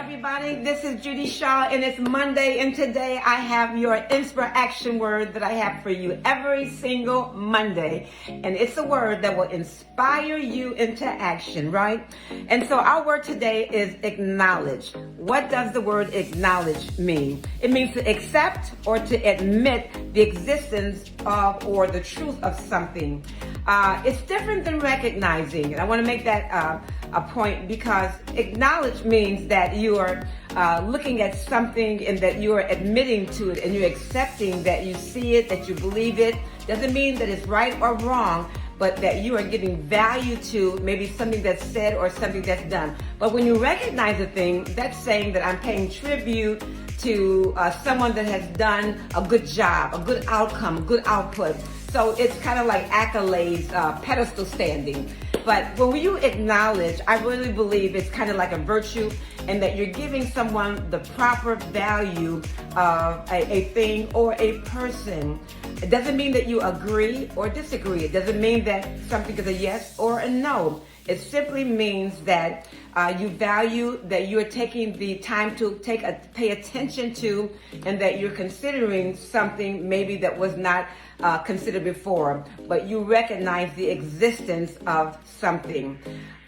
everybody. This is Judy Shaw, and it's Monday, and today I have your inspiration word that I have for you every single Monday, and it's a word that will inspire you into action, right? And so our word today is acknowledge. What does the word acknowledge mean? It means to accept or to admit the existence of or the truth of something. It's different than recognizing, and I want to make that a point, because acknowledge means that you are looking at something and that you are admitting to it and you're accepting that you see it, that you believe it. Doesn't mean that it's right or wrong, but that you are giving value to maybe something that's said or something that's done. But when you recognize a thing, that's saying that I'm paying tribute to someone that has done a good job, a good outcome, a good output. So it's kind of like accolades, pedestal standing. But when you acknowledge, I really believe it's kind of like a virtue, and that you're giving someone the proper value of a thing or a person. It doesn't mean that you agree or disagree. It doesn't mean that something is a yes or a no. It simply means that you value, that you're taking the time to pay attention to, and that you're considering something maybe that was not considered before, but you recognize the existence of something.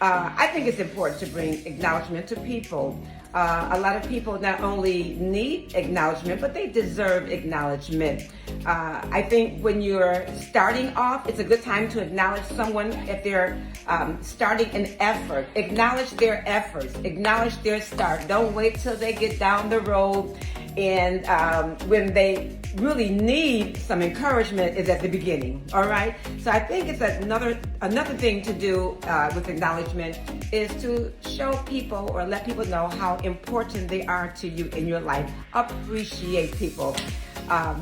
I think it's important to bring acknowledgement to people. A lot of people not only need acknowledgement, but they deserve acknowledgement. I think when you're starting off, it's a good time to acknowledge someone if they're starting an effort. Acknowledge their efforts, acknowledge their start. Don't wait till they get down the road, and when they really need some encouragement is at the beginning. All right. So I think it's another thing to do with acknowledgement is to show people or let people know how important they are to you in your life. Appreciate people,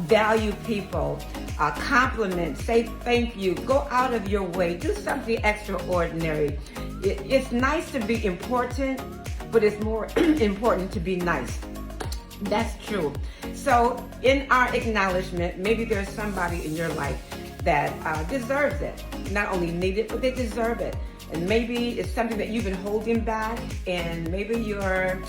value people, compliment, say thank you, go out of your way, do something extraordinary. It's nice to be important, but it's more important to be nice. That's true. So in our acknowledgement, maybe there's somebody in your life that deserves it. Not only need it, but they deserve it. And maybe it's something that you've been holding back, and maybe your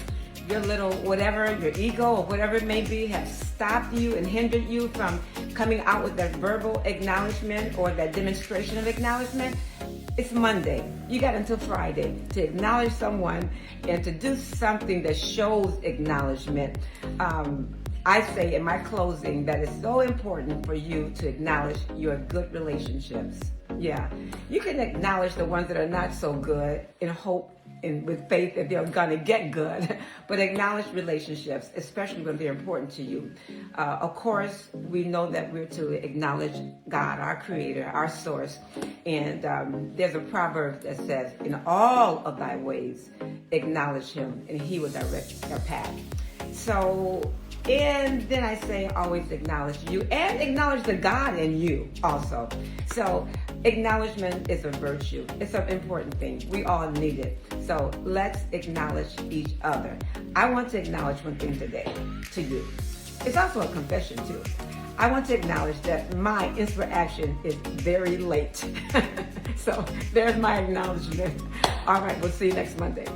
little whatever, your ego or whatever it may be, have stopped you and hindered you from coming out with that verbal acknowledgement or that demonstration of acknowledgement. It's Monday. You got until Friday to acknowledge someone and to do something that shows acknowledgement. I say in my closing that it's so important for you to acknowledge your good relationships. Yeah, you can acknowledge the ones that are not so good in hope and with faith that they're gonna get good, but acknowledge relationships, especially when they're important to you. Of course, we know that we're to acknowledge God, our creator, our source. And there's a proverb that says, in all of thy ways, acknowledge him, and he will direct your path. So, and then I say always acknowledge you and acknowledge the God in you also. So acknowledgement is a virtue. It's an important thing. We all need it. So let's acknowledge each other. I want to acknowledge one thing today to you. It's also a confession too. I want to acknowledge that my inspiration is very late. So there's my acknowledgement. All right, we'll see you next Monday.